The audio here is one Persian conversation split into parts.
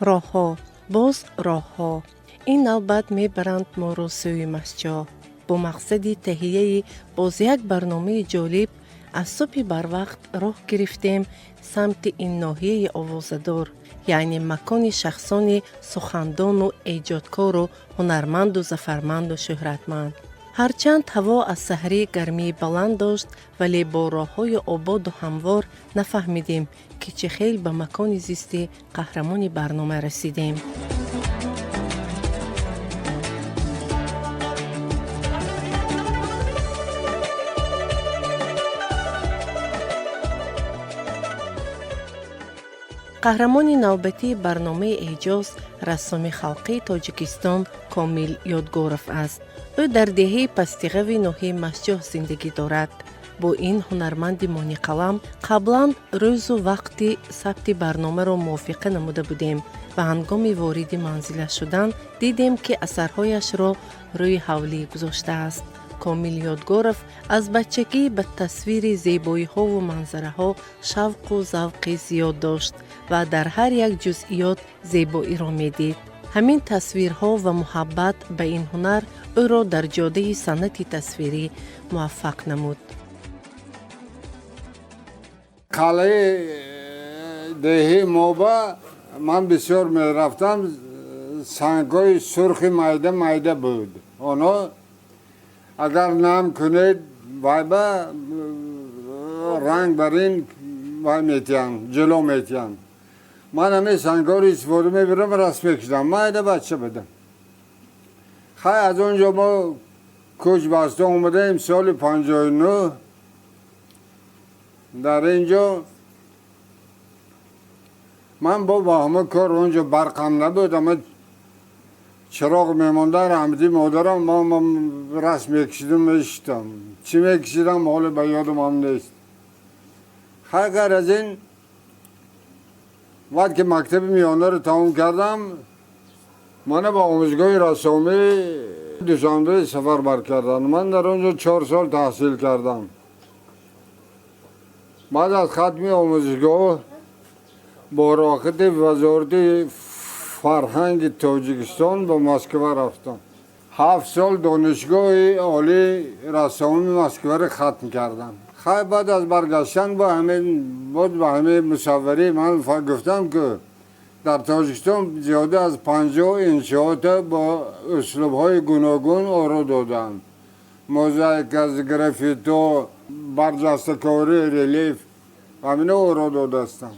راه‌ها، باز راه‌ها. این نوبت میبرند ما رو سوی مسجد با مقصد تهیه باز یک برنامه جالب. از صبح بر وقت راه گرفتیم سمت این ناحیه آوازدار، یعنی مکان شخصان سخندان و ایجادکار و هنرمند و ظفرمند و شهرتمند. هرچند هوا از سحری گرمی بلند داشت، ولی با راه‌های آباد و هموار نفهمیدیم که چه خیلی به مکان زیست قهرمان برنامه رسیدیم. قهرمان نوبتی برنامه ایجاز رسام خلقی تاجیکستان کامیل یادگورف است. او در دهه پستیغوی ناحیه مسجد زندگی دارد. با این هنرمند مانی قلم قبلا روز و وقتی ثبت برنامه را موافقه نموده بودیم و هنگام وارد منزل شدن دیدیم که اثرهایش را روی حولی گذاشته است. کامیل یادگورف از بچگی به تصویر زیبایی ها و منظره ها شوق و ذوق زیاد داشت و در هر یک جزئیات زیبایی را می دید. همین تصویرها و محبت به این هنر او را در جاده صنعت تصویری موفق نمود. قلعه دهی موبا من بسیار می رفتم، سنگای سرخ مایده بود. اونا اگر نام کنید وایبا رنگ برین وای میتیان جلو میتیان. من همه سنگاری استفاده میبرم رسم کشیدم. مایده بچه بدم. خیلی از اونجا ما کوچ بسته اومدیم سال 59. در اینجا من با همه کار اونجا برقم نبود، اما چراغ میمانده رحمتی مادرم ما رسم میکشیدم میشتم. چی میکشیدم حالا به یادم هم نیست. خیلی از این وقت که مکتب میانه رو تمام کردم، من با آموزگاه رسامی دوشنبه سفر بر کردن. من در اونجا 4 سال تحصیل کردم. بعد از ختم آموزگاه با راکت وزارت فرهنگ تاجیکستان به مسکو رفتم. 7 سال دانشگاه عالی رسامی مسکو رو ختم کردم. خیلی بعد از برگشتن با همه مصوری من گفتم که در تاجیکستان زیاده از 50 انشاءات با اسلوب‌های گوناگون آرا دادن. موزاییک از گرافیتو، برجسته‌کاری، ریلیف همین آرا داده هستم.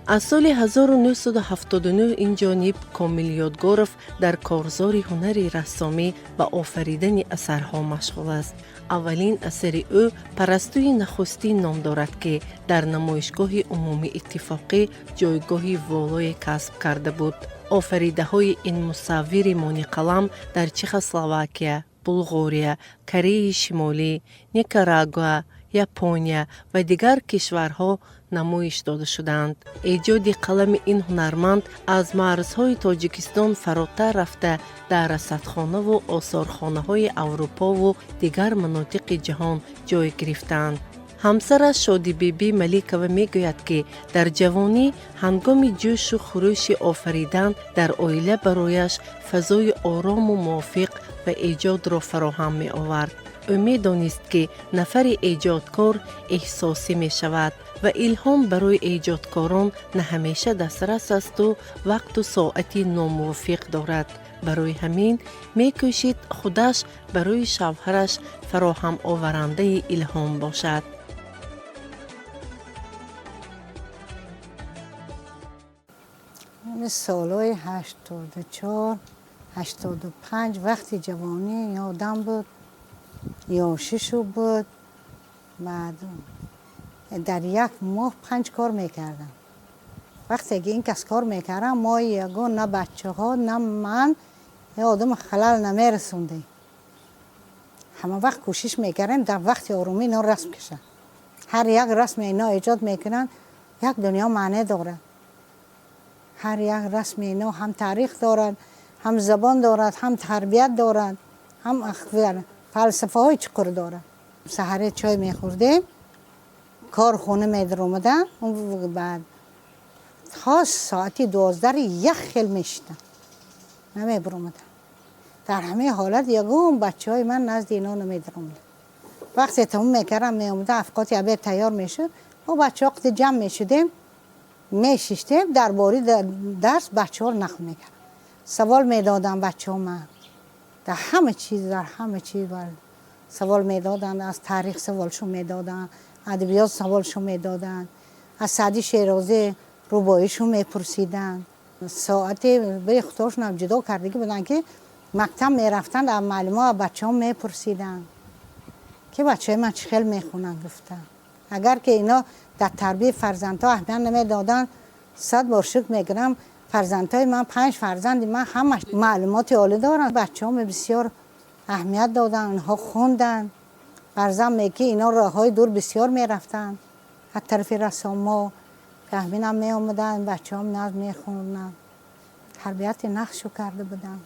از سال 1979 این جانب کامیل یادگورف در کارزار هنری رسامی و آفریدن اثرها مشغول است. اولین اثر او پرستوی نخستی نام دارد که در نمایشگاه عمومی اتفاقی جایگاهی والای کسب کرده بود. آفریده های این مصور مانی قلم در چخسلواکیه، بلغاریا، کره شمالی، نیکاراگوآ، یاپونیا و دیگر کشورها نمایش داده شدند. ایجاد قلم این هنرمند از مرزهای تاجیکستان فراتر رفته در رصدخانه و آثارخانه های اروپا و دیگر مناطق جهان جای گرفتند. همسرش شادی بیبی ملیکوه میگوید که در جوانی هنگام جوش و خروش آفریدن در عائله برایش فضای آرام و موافق و ایجاد را فراهم می آورد. او می دانست که نفر ایجادکار احساسی می شود و الهام برای ایجادکاران نه همیشه دسترس است و وقت و ساعتی ناموافق دارد. برای همین می کوشید خودش برای شوهرش فراهم آورنده الهام باشد. سالهای 84 85 وقتی جوانی یادم بود یا ششو بود. بعد در یک ماه 5 کار میکردم. وقتی که این کس کار میکردم ما یگان نه بچه ها نه من یه آدم خلال نمیرسونده. همه وقت کوشش میکردم در وقت آرومی اینا رسم کشن. هر یک رسم اینا ایجاد میکنن یک دنیا معنی داره. هر یک رسم اینا هم تاریخ دارد، هم زبان دارد، هم تربیت دارد، هم فلسفه های چقدر دارد. سحر چای میخوردیم، کار خونه میدر اومدن، بعد تا ساعتی 12 یک خیل میشتن نمیبر اومدن. در همه حالت یگون بچه های من نزد اینا نمیدر اومدن. وقتی تموم میکردم میومده افقاتی عبیر تیار میشد و بچه ها قد جمع میشدیم میشیشتیم در باری درس بچه ها نقل میکردم. سوال میدادم بچه ها من در همه چیز سوال میدادن. از تاریخ سوالشو میدادن، ادبیات سوالشو میدادن، از سعدی شیرازی روباییشو میپرسیدن. ساعتی به خودشون هم جدا کردگی بودن که مکتب میرفتن در معلومات بچه ها میپرسیدن که بچه من چه خیلی میخونن. گفتن اگر که اینا در تربیت فرزندها اهمیت نمیدادن 100 بار شکر میگیرم. فرزندهای من 5 فرزند من همش معلومات عالی دارن. بچه هم بسیار اهمیت دادن، اونها خوندن. فرزند میگه اینا راه های دور بسیار میرفتن از طرف رساما فهمین هم میامدن. بچه هم نظم میخوندن، تربیت نقشو کرده بودن.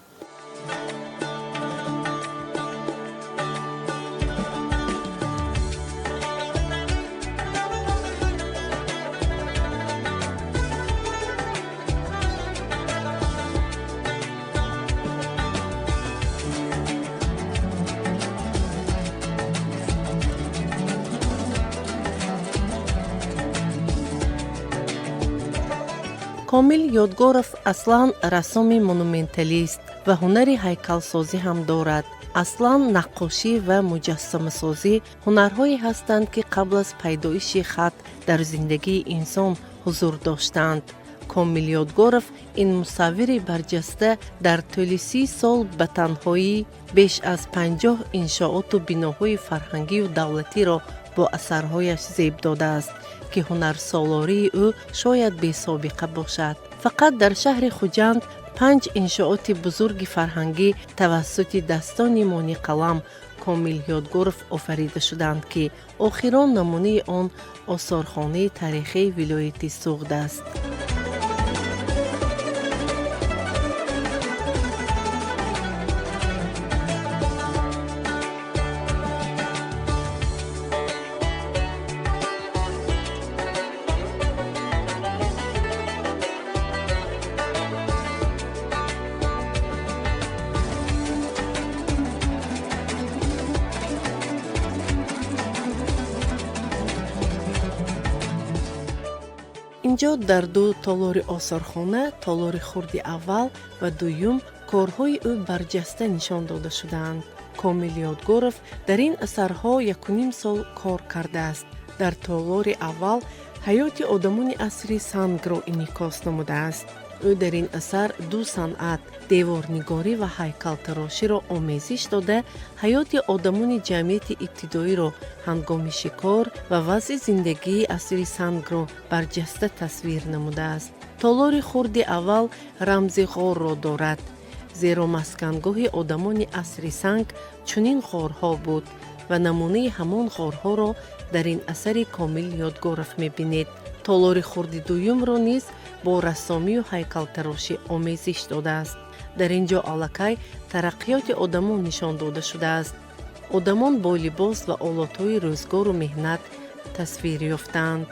کامل یادگورов аслан рассоми монументалист ва ҳунари ҳайкалсозӣ ҳам дорад. аслан наққошӣ ва муҷассамасозӣ ҳунарҳое ҳастанд ки қабл аз пайдоиши хат дар зиндагии инсон ҳузур доштанд. комил ёдгоров ин мусаввири барҷаста дар тӯли 30 сол ба танҳоӣ беш аз 50 иншооту биноҳои фарҳангию давлатиро бо асарҳояш зеб додааст ки ҳунарсолории ӯ шояд бесобиқа бошад. фақат дар шаҳри хуҷанд 5 иншооти бузурги фарҳангӣ тавассути дастони Мони Қалам Комил Ёдгоров офарида шуданд ки охирон намунаи он осорхонаи таърихии вилояти Суғд аст. инҷо дар ду толори осорхона, толори хурди аввал ва дуюм корҳои ӯ барҷаста нишон дода шудаанд. Комил Ёдгоров дар ин асарҳо 1.5 сол кор кардааст. дар толори аввал ҳаёти одамони асри сангро инъикос намудааст. ӯ дар ин асар ду санъат деворнигорӣ ва ҳайкалтароширо омезиш дода ҳаёти одамони ҷамъияти ибтидоиро ҳангоми шикор ва вазъи зиндагии асри сангро барҷаста тасвир намудааст. толори хурди аввал рамзи ғорро дорад, зеро маскангоҳи одамони асри санг чунин ғорҳо буд ва намунаи ҳамон ғорҳоро дар ин асари Комил Ёдгоров мебинед. толори хурди дуюмро низ бо рассомию ҳайкалтарошӣ омезиш додааст. дар ин ҷо аллакай тараққиёти одамон нишон дода шудааст. одамон бо либос ва олатҳои рӯзгору меҳнат тасвир ёфтаанд.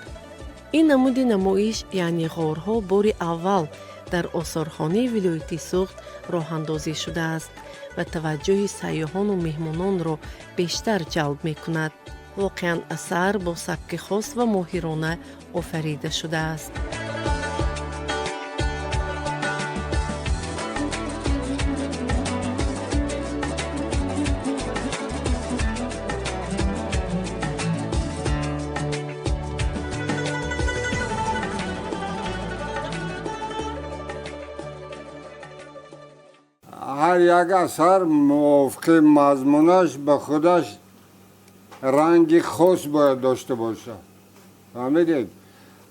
ин намуди намоиш яъне ғорҳо бори аввал дар осорхонаи вилояти Суғд роҳандозӣ шудааст ва таваҷҷӯҳи сайёҳону меҳмононро бештар ҷалб мекунад. воқеан асар бо сабки хос ва моҳирона офарида шудааст. هر یک اثر موافق مضمونش به خودش رنگ خاص باید داشته باشه. فهمیدید؟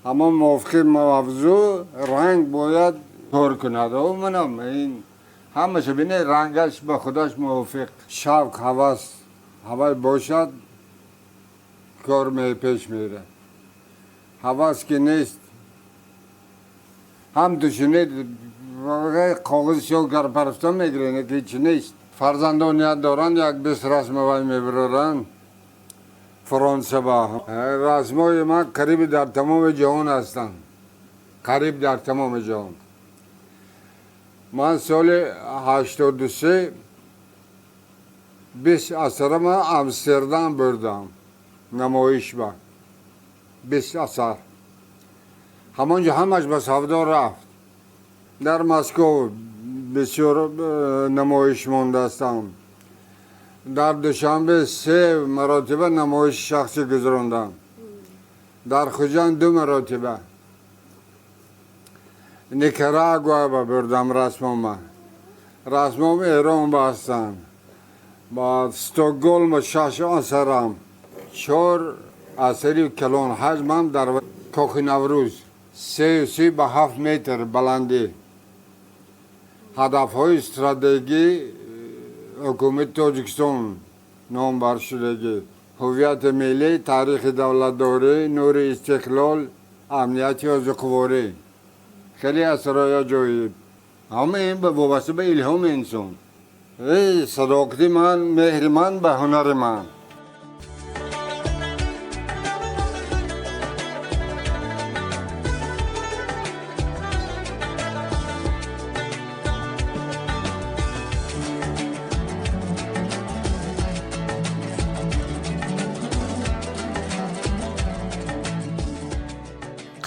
اما موافق موضوع رنگ باید کار کند. و منم این همشه بینه رنگش به خودش موافق شوق هوس باشد کار می پیش میره. هوس که نیست هم دوشونید کاغذ شو گر پرستان میگیرین که هیچ نیست. فرزندانیت دارن یک 20 رسم وای میبرن فرانسه با رسمای من قریب در تمام جهان هستن. قریب در تمام جهان. من سال 83 20 اثر من امستردام بردم نمایش با 20 اثر همانجا همش به سودا رفت. در مسکو بسیار نمایش مانده هستم. در دوشنبه 3 مراتبه نمایش شخصی گذراندم. در خوجان 2 مراتبه. نیکاراگوآ بردم رسمم. رسمم ایران بستن. با استکهلم 6 اثرم. 4 اثری کلان حجمم در کاخ نوروز 3 به 7 متر بلندی. هدف‌های استراتژی حکومت تاجیکستان نام بر شدگی، هویت ملی، تاریخ دولتداری، نور استقلال، امنیت یازقواری. خیلی اسرای جایی. همه این وابسته به الهام انسان. صداقت من، مهر من به هنر من.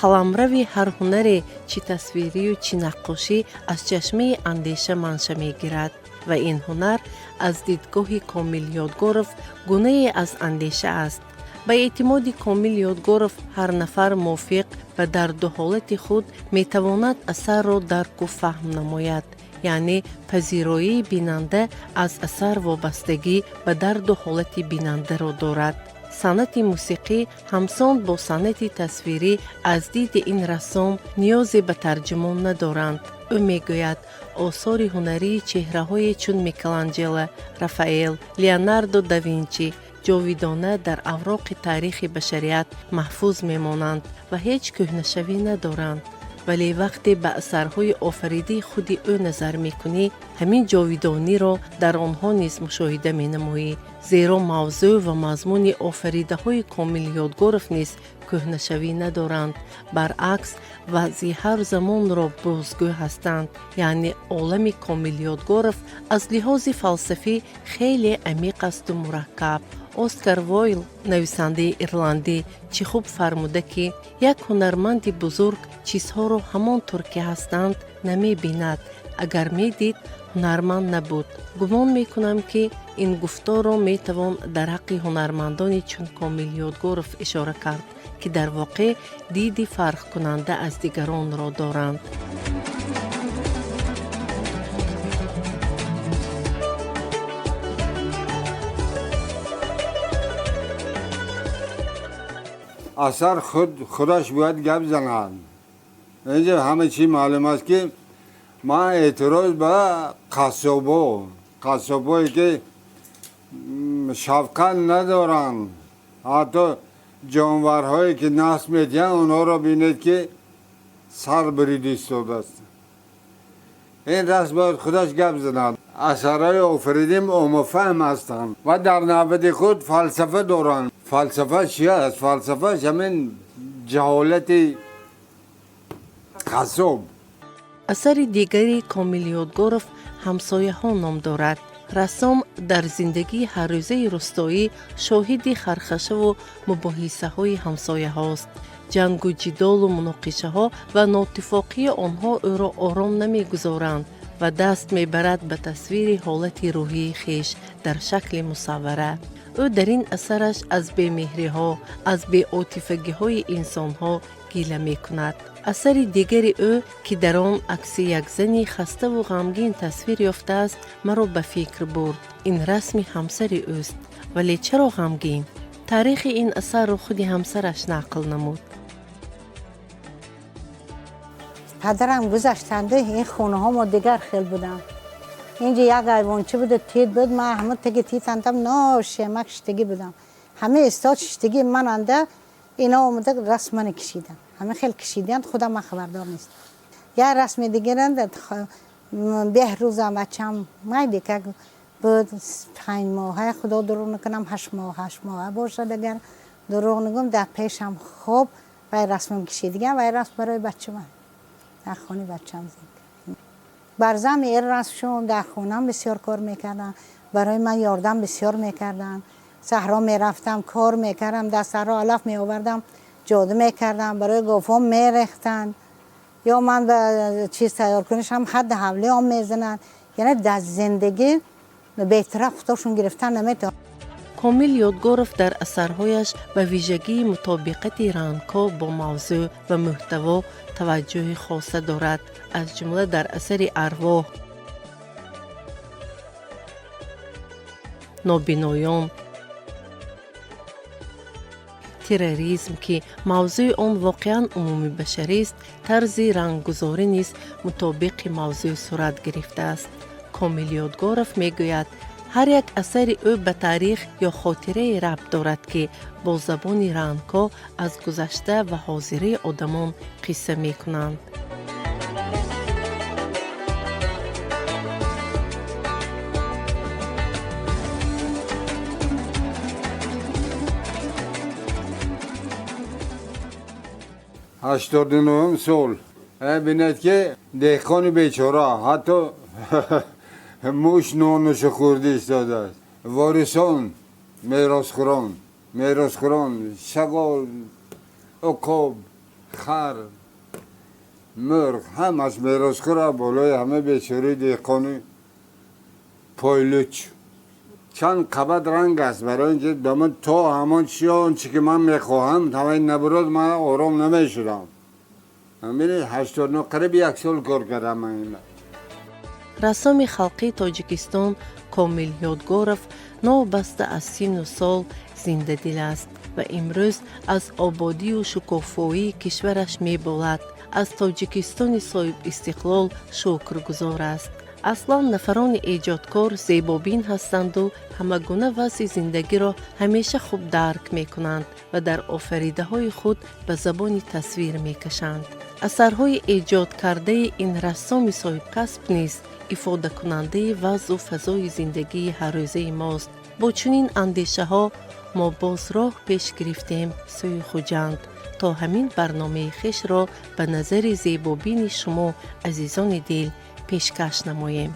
қаламрави ҳар ҳунаре чӣ тасвирию чӣ наққошӣ аз чашмаи андеша манша мегирад ва ин ҳунар аз дидгоҳи Комил Ёдгоров гунае аз андеша аст. ба эътимоди Комил Ёдгоров ҳар нафар мувофиқ ба дарду ҳолати худ метавонад асарро дарку фаҳм намояд, яъне пазироии бинанда аз асар вобастагӣ ба дарду ҳолати бинандаро дорад. санъати мусиқӣ ҳамсон бо санъати тасвирӣ аз диди ин рассом ниёзе ба тарҷумон надоранд. ӯ мегӯяд осори ҳунарии чеҳраҳое чун Микеланҷело, Рафаэл, Леонардо да Винчи ҷовидона дар авроқи таърихи башарият маҳфуз мемонанд ва ҳеҷ кӯҳнашавӣ надоранд. вале вақте ба асарҳои офаридии худи ӯ назар мекунӣ, ҳамин ҷовидониро дар онҳо низ мушоҳида менамоӣ. зеро мавзӯъ ва мазмуни офаридаҳои Комил Ёдгоров низ кӯҳнашавӣ надоранд. баръакс вазъи ҳар замонро бозгӯ ҳастанд. яъне олами Комил Ёдгоров аз лиҳози фалсафӣ хеле амиқ асту мураккаб. Оскар Войл, нависандаи ирландӣ, чӣ хуб фармуда ки як ҳунарманди бузург чизҳоро ҳамон тур ки ҳастанд намебинад. агар медид, ҳунарманд набуд. гумон мекунам ки ин гуфторро метавон дар ҳаққи ҳунармандони чун Комил Ёдгоров ишора кард, ки дар воқеъ диди фарқкунанда аз дигаронро доранд. اثر خودش باید گپ زند. اینجا همه چی معلوم است که ما اعتراض به قصابایی که شفقت ندارن، حتی جانورهایی که نسل میدهند اونها را بینید که سر بریده ایستاده است. این رسم باید خودش گپ زند. اثرهای آفریدیم عموفهم هستند و در نوبت خود فلسفه دارند. فلسفه چی است؟ فلسفه همین جهالت قصاب. асари дигари Комил Ёдгоров ҳамсояҳо ном дорад. рассом дар зиндагии ҳаррӯзаи рӯстоӣ шоҳиди хархашаву мубоҳисаҳои ҳамсояҳост. ҷангу ҷидолу муноқишаҳо ва нотифоқии онҳо ӯро ором намегузоранд ва даст мебарад ба тасвири ҳолати рӯҳии хеш дар шакли мусаввара. او در این اثرش از بی‌مهری ها، از بی‌عاطفگی های انسان ها گیله می کند. اثر دیگری او که در آن عکس یک زنی خسته و غمگین تصویر یافته است مرا به فکر برد. این رسم همسر اوست. ولی چرا غمگین؟ تاریخ این اثر را خود همسرش نقل نمود. پدرم گذشتنده این خونه ها ما دیگر خیل بودم. اینجا یک ایوانچه بود تید بود، من همه تگی تید اندم نه شمک شتگی بودم. همه استاد شتگی من انده اینا آمده رسم من کشیدن. همه خیلی کشیدن خودم من خبردار نیست. یا رسم دیگرند بهروزم بچم مایدی که بود 5 ماهه خدا دروغ نکنم 8 ماه باشه دیگر دروغ نگم در پیشم خوب و رسمم کشیدگم و رسم برای بچه من در خانه بچم زید. برزم این رسمشون در خونم بسیار کار میکردن، برای من یاردم بسیار میکردن. صحرا میرفتم کار میکردم، در صحرا علف میآوردم جاده میکردم، برای گوفام میرختن یا من به چیز تیار کنشم حد حوله هم میزنن. یعنی در زندگی بهتره خودشون گرفتن نمیتون. کامیل یادگورف در اثرهایش به ویژگی مطابقت رنگ‌ها با موضوع و محتوا توجه خاصه دارد، از جمله در اثر ارواح، نابینایان، تروریسم که موضوع آن واقعا عمومی بشری است، طرز رنگگذاری نیز مطابق موضوع صورت گرفته است. کامیل یادگورف میگوید هر یک اثر او به تاریخ یا خاطره ربط دارد که با زبان رنگ‌ها از گذشته و حاضره آدمان قصه می کنند. هشتاد و نهم سال بینید که دهقان بیچاره حتی موش نانش خورده ایستاده است. وارثان میراثخوران شغال، عقاب، خر، مرغ همش میراثخوره. بالای همه بیچاره دهقان پایلوچ. چند قبض رنگ است برای اینکه دامن تا همان چی که من میخواهم تمام نبرد من آرام نمیشدم. ببینید 89 قریب 1 سال کار کردم من. رسام خلقی تاجیکستان کامیل یادگورف نوبسته از 39 سال زنده دل است و امروز از آبادی و شکوفایی کشورش میبالد. از تاجیکستان صاحب استقلال شکرگزار است. اصلا نفران ایجادکار زیبابین هستند و همگونه وضع زندگی را همیشه خوب درک می کنند و در آفریده های خود به زبان تصویر می کشند. اثرهای ایجاد کرده این رسام صاحب کسب نیز افاده کننده وضع و فضای زندگی هر روزه ماست. با چنین اندیشه ها ما باز راه پیش گرفتیم سوی خوجند تا همین برنامه خویش را به نظر زیبابین شما عزیزان دل پیشکش نماییم.